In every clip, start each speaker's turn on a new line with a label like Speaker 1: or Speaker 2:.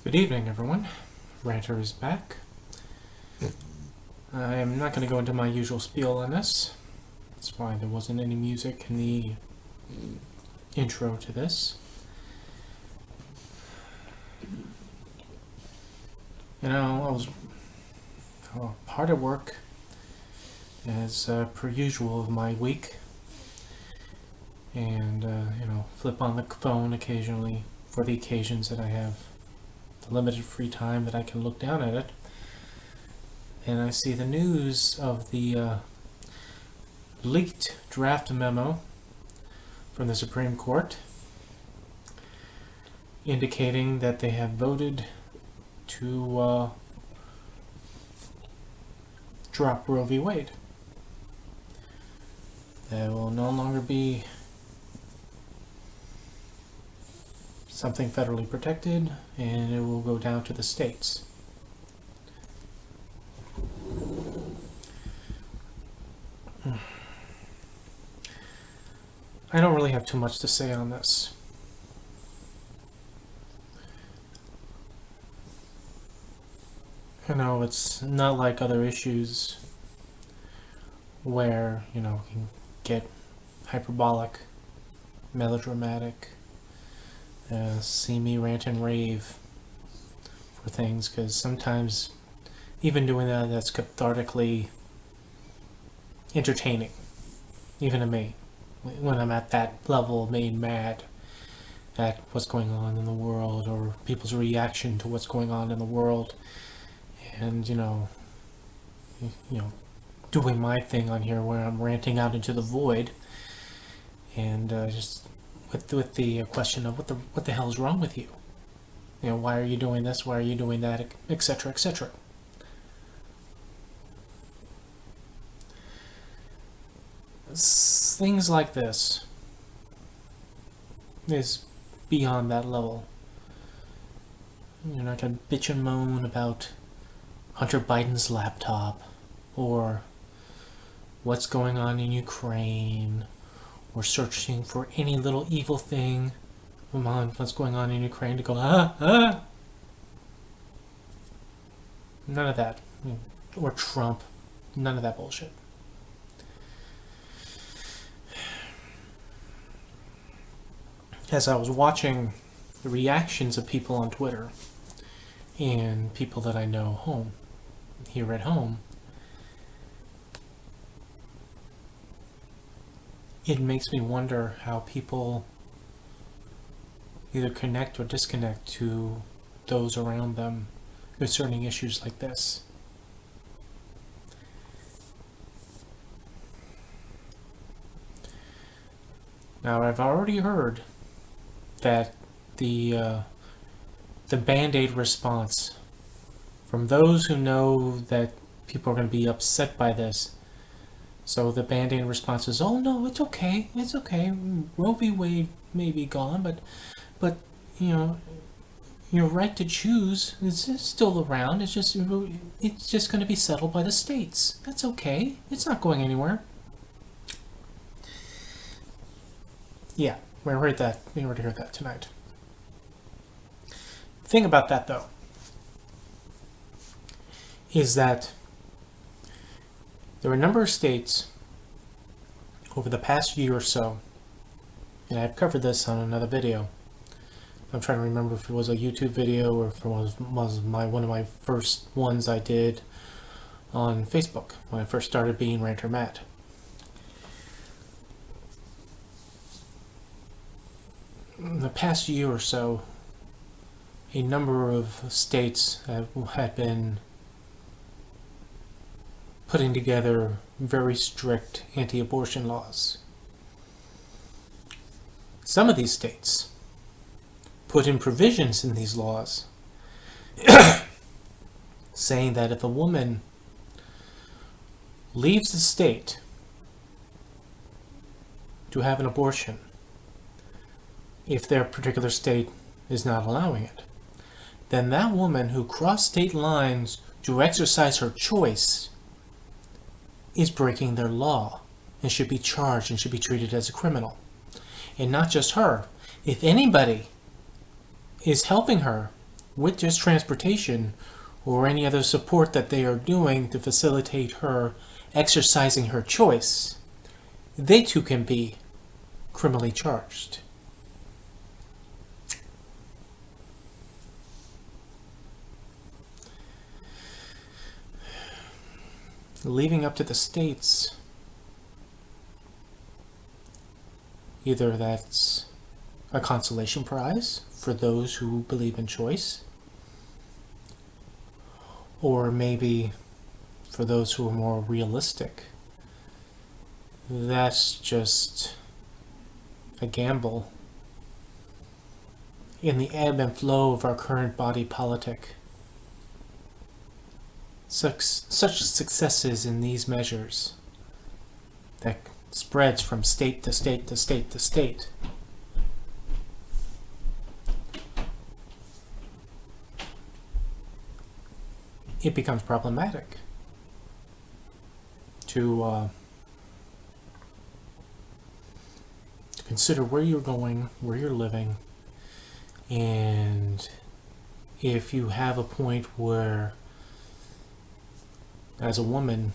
Speaker 1: Good evening, everyone. Ranter is back. I am not going to go into my usual spiel on this. That's why there wasn't any music in the intro to this. I was hard at work, as per usual of my week, and flip on the phone occasionally for the occasions that I have the limited free time that I can look down at it. And I see the news of the leaked draft memo from the Supreme Court indicating that they have voted to drop Roe v. Wade. That will no longer be something federally protected, and it will go down to the states. I don't really have too much to say on this. It's not like other issues where, you can get hyperbolic, melodramatic, see me rant and rave for things, because sometimes even doing that's cathartically entertaining, even to me, when I'm at that level, made mad at what's going on in the world, or people's reaction to what's going on in the world, and doing my thing on here where I'm ranting out into the void, and just with the question of what the hell is wrong with you? Why are you doing this? Why are you doing that? Etc. etc. Things like this is beyond that level. You're not going to bitch and moan about Hunter Biden's laptop, or what's going on in Ukraine, or searching for any little evil thing on what's going on in Ukraine to go, None of that. Or Trump. None of that bullshit. As I was watching the reactions of people on Twitter and people that I know here at home, it makes me wonder how people either connect or disconnect to those around them concerning issues like this. Now, I've already heard that the Band-Aid response from those who know that people are going to be upset by this. So the Band-Aid response is, "Oh no, it's okay. Roe v. Wade may be gone, but your right to choose is still around. It's just going to be settled by the states. That's okay. It's not going anywhere." Yeah, we heard that. We already heard that tonight. The thing about that, though, is that there are a number of states over the past year or so, and I've covered this on another video. I'm trying to remember if it was a YouTube video or if it was one of my first ones I did on Facebook when I first started being Ranter Matt. In the past year or so, a number of states had been putting together very strict anti-abortion laws. Some of these states put in provisions in these laws saying that if a woman leaves the state to have an abortion, if their particular state is not allowing it, then that woman who crossed state lines to exercise her choice is breaking their law and should be charged and should be treated as a criminal. And not just her. If anybody is helping her with just transportation or any other support that they are doing to facilitate her exercising her choice, they too can be criminally charged. Leaving up to the states, either that's a consolation prize for those who believe in choice, or maybe for those who are more realistic, that's just a gamble in the ebb and flow of our current body politic. Such successes in these measures that spreads from state to state to state to state. It becomes problematic to consider where you're going, where you're living, and if you have a point where, as a woman,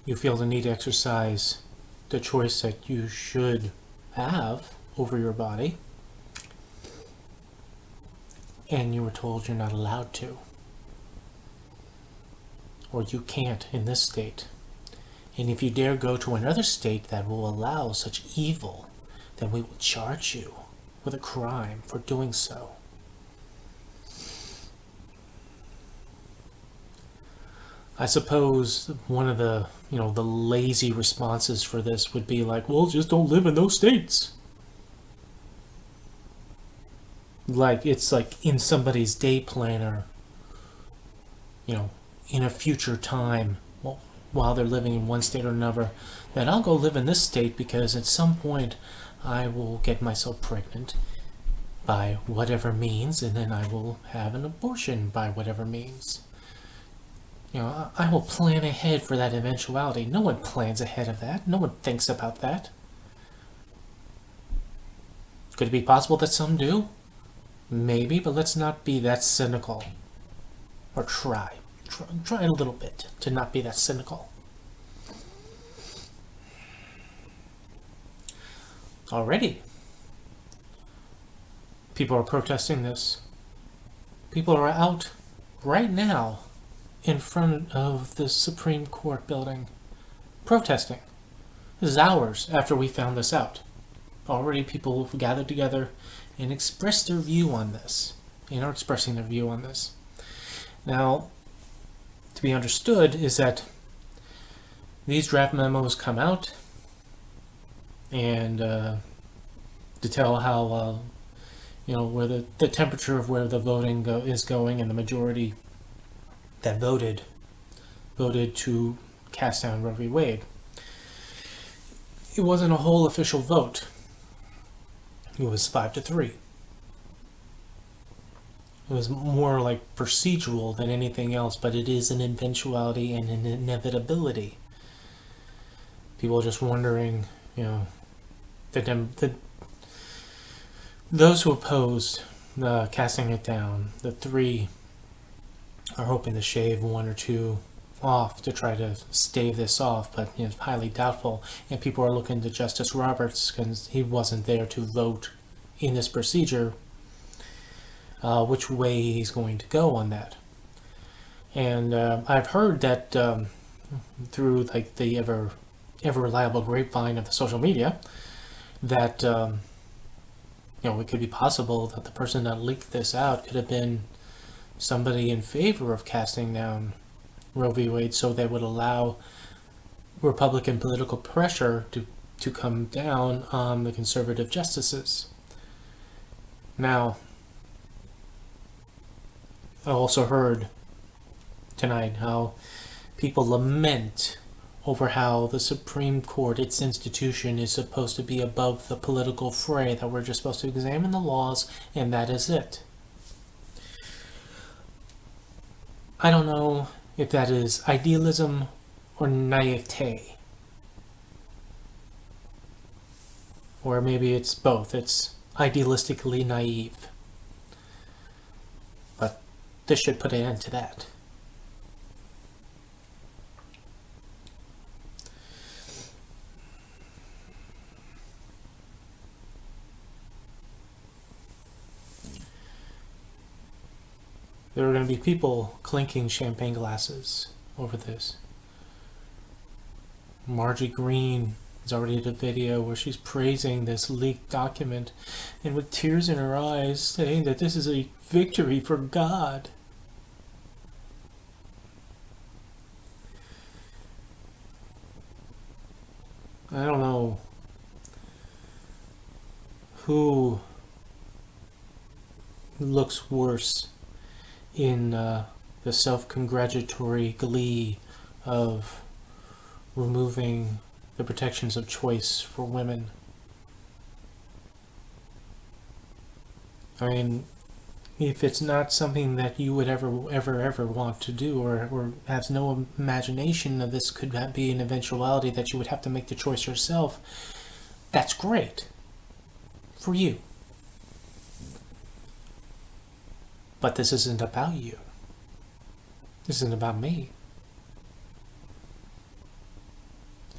Speaker 1: you feel the need to exercise the choice that you should have over your body, and you were told you're not allowed to, or you can't in this state. And if you dare go to another state that will allow such evil, then we will charge you with a crime for doing so. I suppose one of the, the lazy responses for this would be like, well, just don't live in those states. Like, it's like in somebody's day planner, in a future time, while they're living in one state or another, that I'll go live in this state because at some point I will get myself pregnant by whatever means, and then I will have an abortion by whatever means. I will plan ahead for that eventuality. No one plans ahead of that. No one thinks about that. Could it be possible that some do? Maybe, but let's not be that cynical. Or try a little bit to not be that cynical. Already, people are protesting this. People are out right now in front of the Supreme Court building protesting. This is hours after we found this out. Already people have gathered together and expressed their view on this, and are expressing their view on this. Now, to be understood is that these draft memos come out and to tell how where the temperature of where the voting is going, and the majority that voted to cast down Roe v. Wade. It wasn't a whole official vote. It was 5-3. It was more like procedural than anything else, but it is an eventuality and an inevitability. People are just wondering, those who opposed casting it down, the three are hoping to shave one or two off to try to stave this off, but it's highly doubtful. And people are looking to Justice Roberts because he wasn't there to vote in this procedure, which way he's going to go on that. And I've heard that through like the ever reliable grapevine of the social media that it could be possible that the person that leaked this out could have been somebody in favor of casting down Roe v. Wade, so they would allow Republican political pressure to come down on the conservative justices. Now, I also heard tonight how people lament over how the Supreme Court, its institution, is supposed to be above the political fray, that we're just supposed to examine the laws and that is it. I don't know if that is idealism or naivete. Or maybe it's both. It's idealistically naive. But this should put an end to that. There are going to be people clinking champagne glasses over this. Margie Green has already did a video where she's praising this leaked document and with tears in her eyes saying that this is a victory for God. I don't know who looks worse in the self-congratulatory glee of removing the protections of choice for women. I mean, if it's not something that you would ever want to do, or have no imagination of this could be an eventuality that you would have to make the choice yourself, that's great for you. But this isn't about you. This isn't about me.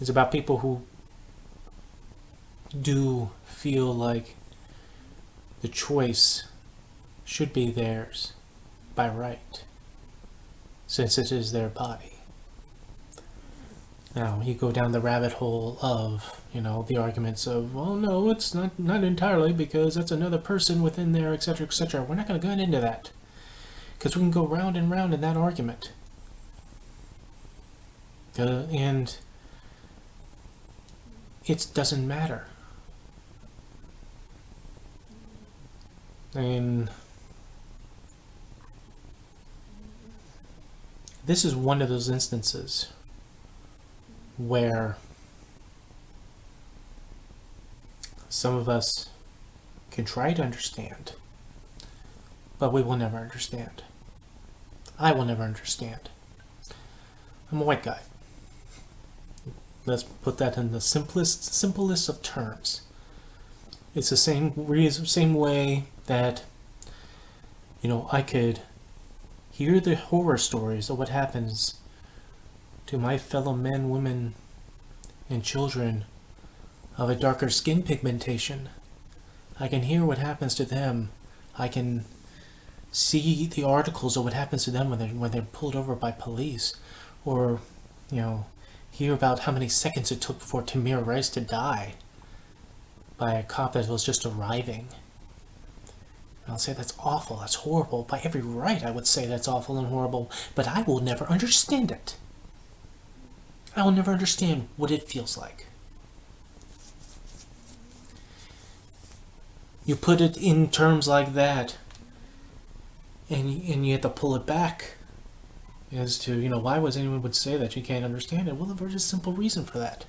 Speaker 1: It's about people who do feel like the choice should be theirs by right, since it is their body. Now, you go down the rabbit hole of, the arguments of, well, no, it's not entirely, because that's another person within there, etc., etc. We're not going to go into that, because we can go round and round in that argument. And it doesn't matter. I mean, this is one of those instances where some of us can try to understand, but we will never understand. I will never understand. I'm a white guy. Let's put that in the simplest of terms. It's the same way that, I could hear the horror stories of what happens to my fellow men, women, and children of a darker skin pigmentation. I can hear what happens to them. I can see the articles of what happens to them when they're pulled over by police, or hear about how many seconds it took for Tamir Rice to die by a cop that was just arriving. And I'll say that's awful, that's horrible. By every right I would say that's awful and horrible, but I will never understand it. I will never understand what it feels like. You put it in terms like that, and you have to pull it back as to, why was anyone would say that you can't understand it? Well, there's a simple reason for that.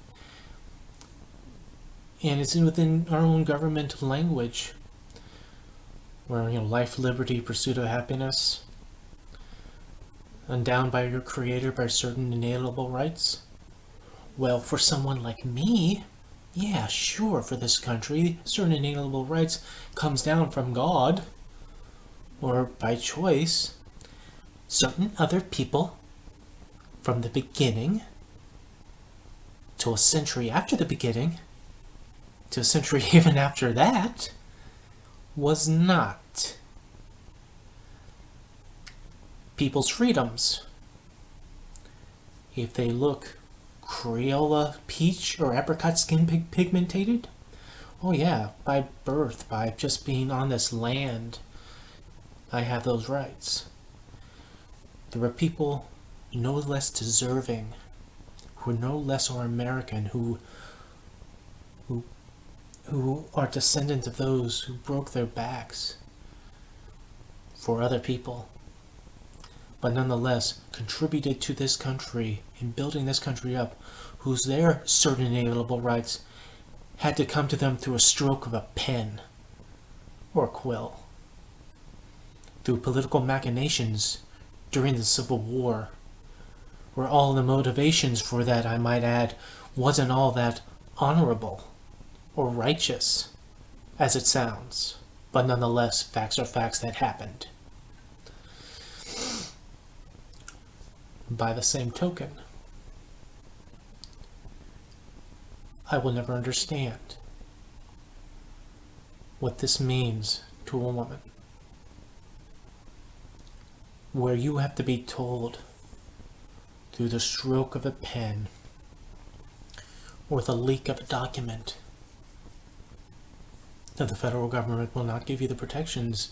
Speaker 1: And it's within our own government language, where, life, liberty, pursuit of happiness, endowed by your creator by certain inalienable rights. Well, for someone like me, yeah, sure, for this country, certain inalienable rights comes down from God, or by choice. Certain other people, from the beginning, to a century after the beginning, to a century even after that, was not. People's freedoms, if they look Crayola, peach, or apricot skin pigmented, oh yeah, by birth, by just being on this land, I have those rights. There are people no less deserving, who no less are American, who are descendants of those who broke their backs for other people, but nonetheless contributed to this country in building this country up, whose their certain inalienable rights had to come to them through a stroke of a pen or a quill, through political machinations during the Civil War, where all the motivations for that, I might add, wasn't all that honorable or righteous as it sounds, but nonetheless, facts are facts that happened. By the same token, I will never understand what this means to a woman, where you have to be told through the stroke of a pen or the leak of a document that the federal government will not give you the protections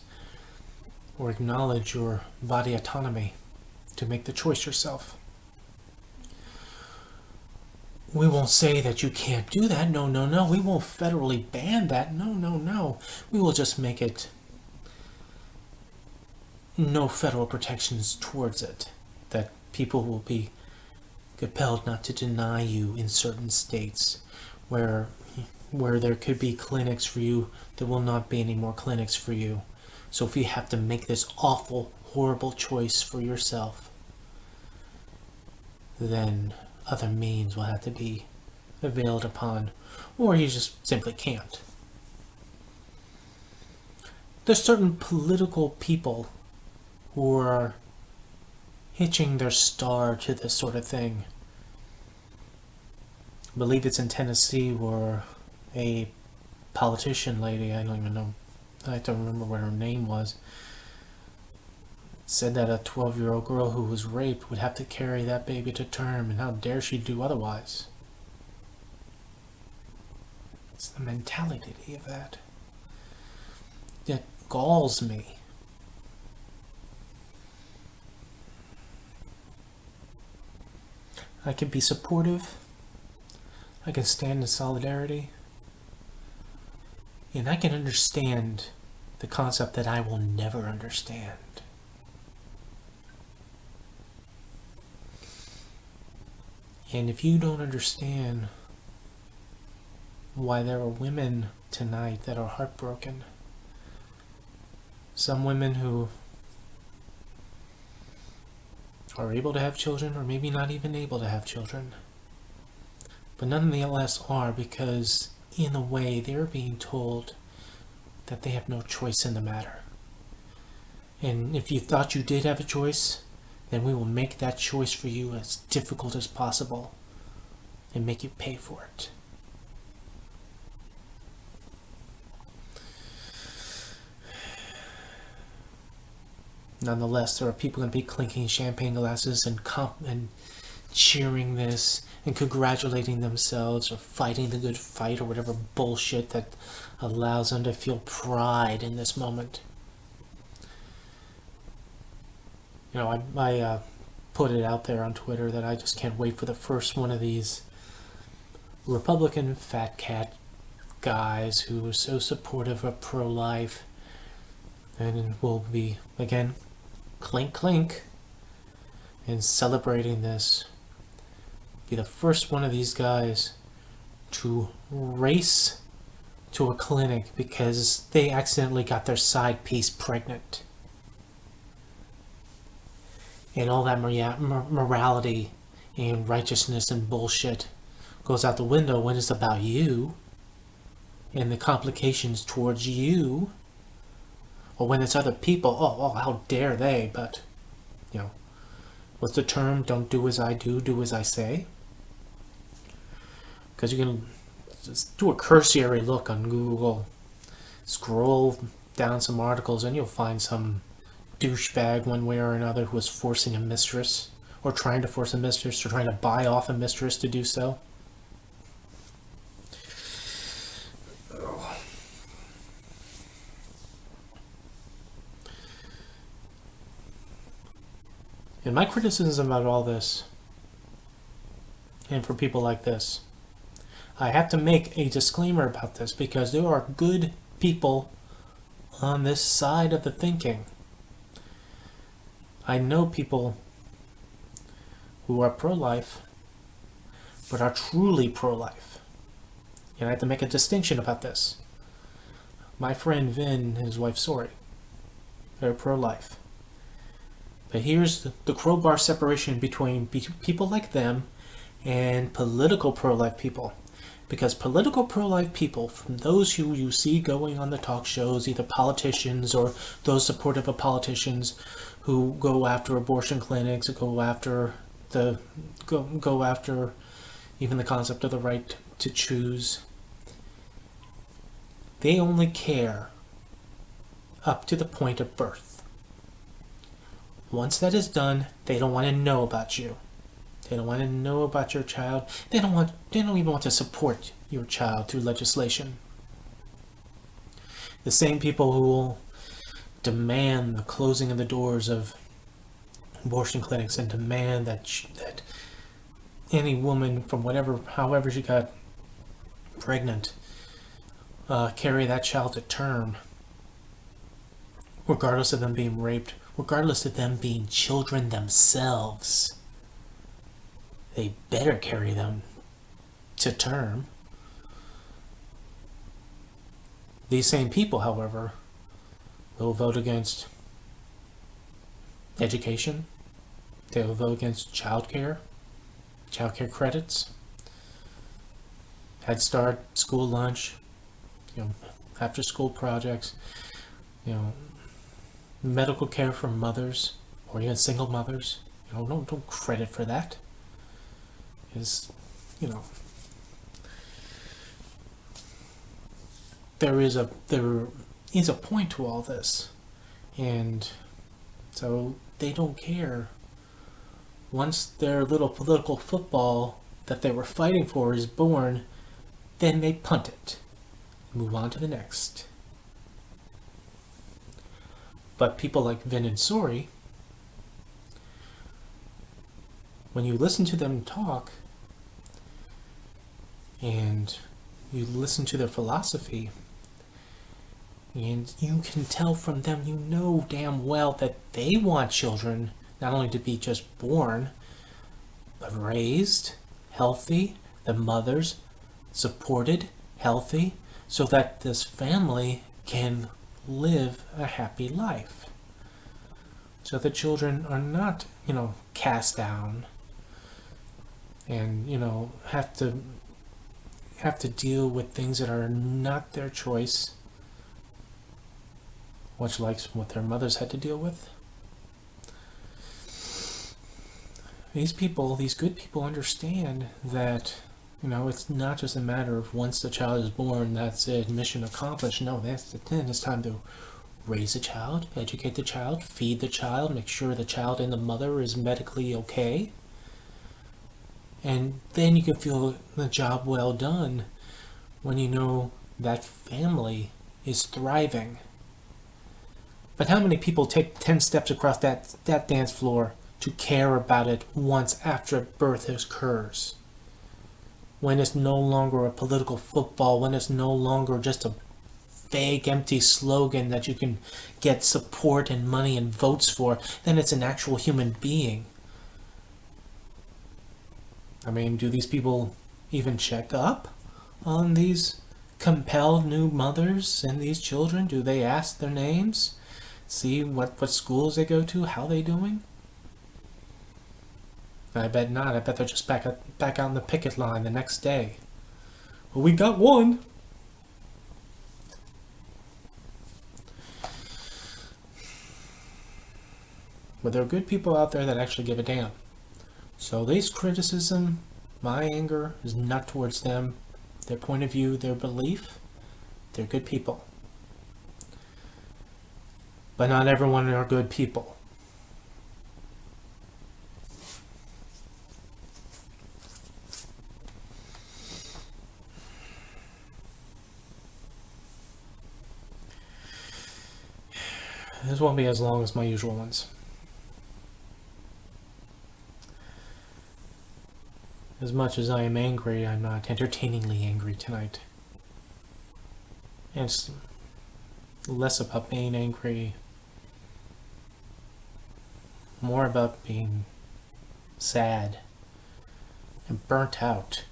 Speaker 1: or acknowledge your body autonomy to make the choice yourself. We won't say that you can't do that. No, no, no. We won't federally ban that. No, no, no. We will just make it no federal protections towards it. That people will be compelled not to deny you in certain states where there could be clinics for you, there will not be any more clinics for you. So if you have to make this awful, horrible choice for yourself, then other means will have to be availed upon, or you just simply can't. There's certain political people who are hitching their star to this sort of thing. I believe it's in Tennessee where a politician lady, I don't even know, I don't remember what her name was, said that a 12-year-old girl who was raped would have to carry that baby to term, and how dare she do otherwise. It's the mentality of that that galls me. I can be supportive, I can stand in solidarity, and I can understand the concept that I will never understand. And if you don't understand why there are women tonight that are heartbroken, some women who are able to have children, or maybe not even able to have children, but nonetheless are, because in a way they're being told that they have no choice in the matter. And if you thought you did have a choice, then we will make that choice for you as difficult as possible and make you pay for it. Nonetheless, there are people going to be clinking champagne glasses and cheering this and congratulating themselves, or fighting the good fight, or whatever bullshit that allows them to feel pride in this moment. You know, I put it out there on Twitter that I just can't wait for the first one of these Republican fat cat guys who are so supportive of pro-life, and will be, again, clink clink, and celebrating this, be the first one of these guys to race to a clinic because they accidentally got their side piece pregnant. And all that morality and righteousness and bullshit goes out the window when it's about you and the complications towards you. Or when it's other people, oh, how dare they, but, you know, what's the term? Don't do as I do as I say. Because you can just do a cursory look on Google, scroll down some articles, and you'll find some douchebag one way or another who is forcing a mistress, or trying to force a mistress, or trying to buy off a mistress to do so. And my criticism about all this, and for people like this, I have to make a disclaimer about this, because there are good people on this side of the thinking. I know people who are pro-life, but are truly pro-life. And I have to make a distinction about this. My friend Vin and his wife Sori, they're pro-life. But here's the crowbar separation between people like them and political pro-life people. Because political pro-life people, from those who you see going on the talk shows, either politicians or those supportive of politicians who go after abortion clinics, or go after even the concept of the right to choose, they only care up to the point of birth. Once that is done, they don't want to know about you. They don't want to know about your child. They don't even want to support your child through legislation. The same people who will demand the closing of the doors of abortion clinics and demand that any woman from however she got pregnant, carry that child to term, regardless of them being raped, regardless of them being children themselves. They better carry them to term. These same people, however, will vote against education. They will vote against childcare credits, Head Start, school lunch, after school projects, medical care for mothers or even single mothers. Don't credit for that. There is a point to all this, and so they don't care. Once their little political football that they were fighting for is born, then they punt it, move on to the next. But people like Vin and Sori, when you listen to them talk and you listen to their philosophy, and you can tell from them, damn well that they want children not only to be just born, but raised, healthy, the mothers supported, healthy, so that this family can live a happy life. So the children are not, cast down and, have to deal with things that are not their choice, much like what their mothers had to deal with. These good people understand that, it's not just a matter of once the child is born, that's it, mission accomplished. No, then it's time to raise a child, educate the child, feed the child, make sure the child and the mother is medically okay. And then you can feel the job well done when you know that family is thriving. But how many people take 10 steps across that dance floor to care about it once after birth occurs? When it's no longer a political football, when it's no longer just a vague, empty slogan that you can get support and money and votes for, then it's an actual human being. Do these people even check up on these compelled new mothers and these children? Do they ask their names? See what schools they go to, how they doing? I bet not. I bet they're just back out on the picket line the next day. Well, we got one. But there are good people out there that actually give a damn. So this criticism, my anger, is not towards them. Their point of view, their belief, they're good people. But not everyone are good people. This won't be as long as my usual ones. As much as I am angry, I'm not entertainingly angry tonight. And it's less about being angry, more about being sad and burnt out,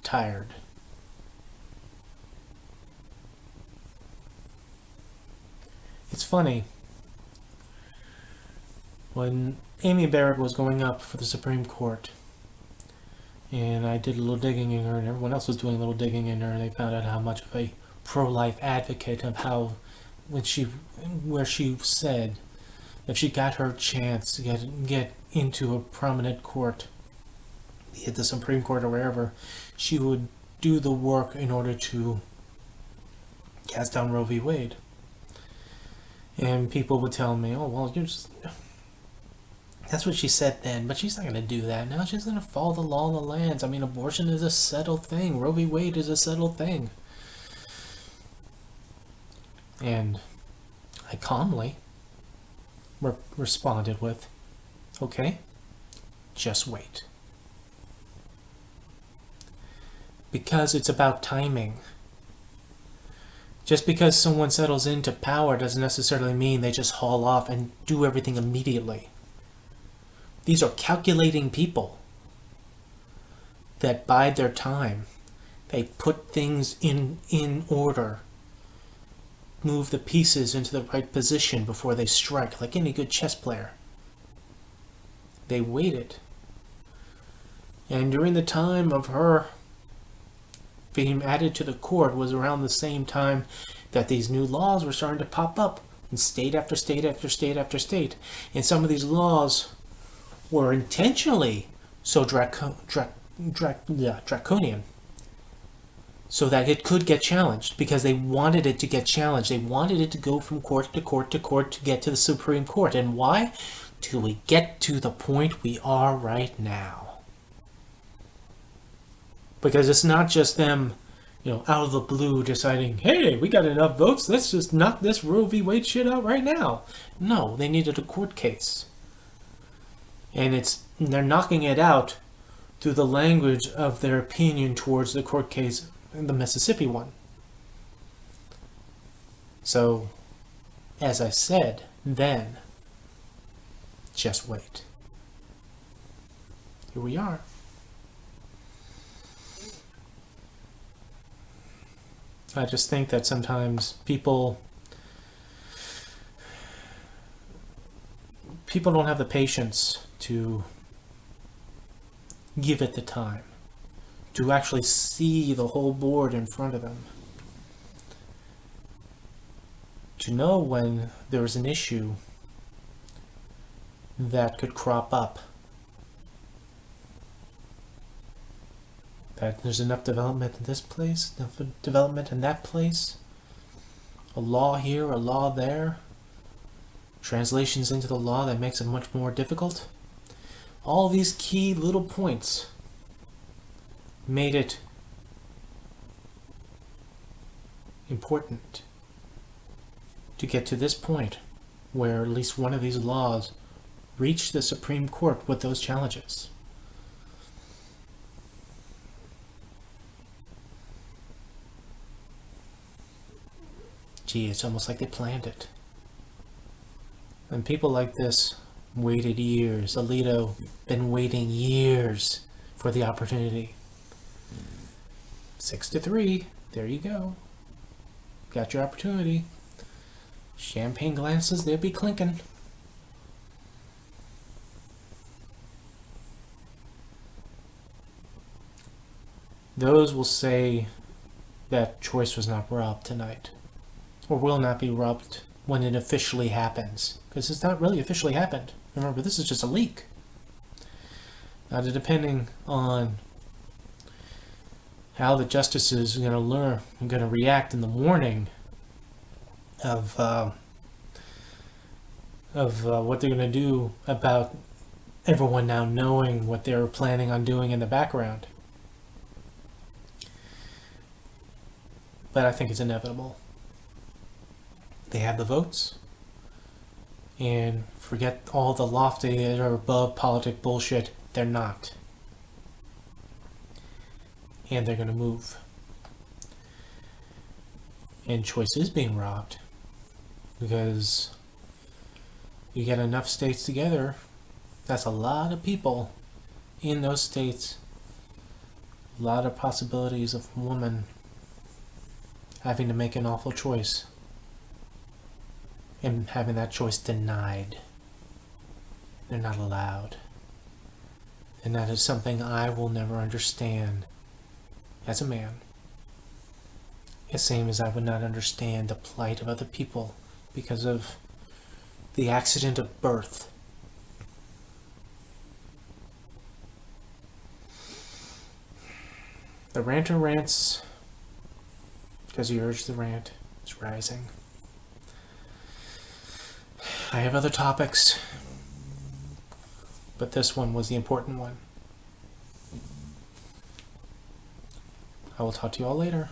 Speaker 1: tired. It's funny, when Amy Barrett was going up for the Supreme Court, And I did a little digging in her, and everyone else was doing a little digging in her, and they found out how much of a pro-life advocate of how, where she said if she got her chance to get into a prominent court, be it the Supreme Court or wherever, she would do the work in order to cast down Roe v. Wade. And people would tell me, oh, well, you're just... That's what she said then, but she's not going to do that. Now she's going to follow the law of the lands. I mean, abortion is a settled thing. Roe v. Wade is a settled thing. And I calmly responded with, okay, just wait. Because it's about timing. Just because someone settles into power doesn't necessarily mean they just haul off and do everything immediately. These are calculating people that bide their time. They put things in order, move the pieces into the right position before they strike, like any good chess player. They waited. And during the time of her being added to the court was around the same time that these new laws were starting to pop up in state after state after state after state. And some of these laws were intentionally so draconian so that it could get challenged, because they wanted it to get challenged. They wanted it to go from court to court to court to get to the Supreme Court. And why? Till we get to the point we are right now. Because it's not just them, out of the blue deciding, hey, we got enough votes, let's just knock this Roe v. Wade shit out right now. No, they needed a court case. And they're knocking it out through the language of their opinion towards the court case, the Mississippi one. So, as I said, then, just wait. Here we are. I just think that sometimes people don't have the patience to give it the time, to actually see the whole board in front of them, to know when there is an issue that could crop up, that there's enough development in this place, enough development in that place, a law here, a law there, translations into the law that makes it much more difficult. All these key little points made it important to get to this point where at least one of these laws reached the Supreme Court with those challenges. Gee, it's almost like they planned it. And people like this waited years. Alito been waiting years for the opportunity. 6-3. There you go. Got your opportunity. Champagne glasses, they'll be clinking. Those will say that choice was not robbed tonight, or will not be robbed when it officially happens, because it's not really officially happened. Remember, this is just a leak. Now, depending on how the justices are going to react in the morning of what they're going to do about everyone now knowing what they're planning on doing in the background. But I think it's inevitable. They have the votes, and forget all the lofty or above politic bullshit. They're not. And they're going to move. And choice is being robbed, because you get enough states together, that's a lot of people in those states, a lot of possibilities of women having to make an awful choice and having that choice denied. They're not allowed. And that is something I will never understand as a man. The same as I would not understand the plight of other people because of the accident of birth. The ranter rants because the urge to rant is rising. I have other topics, but this one was the important one. I will talk to you all later.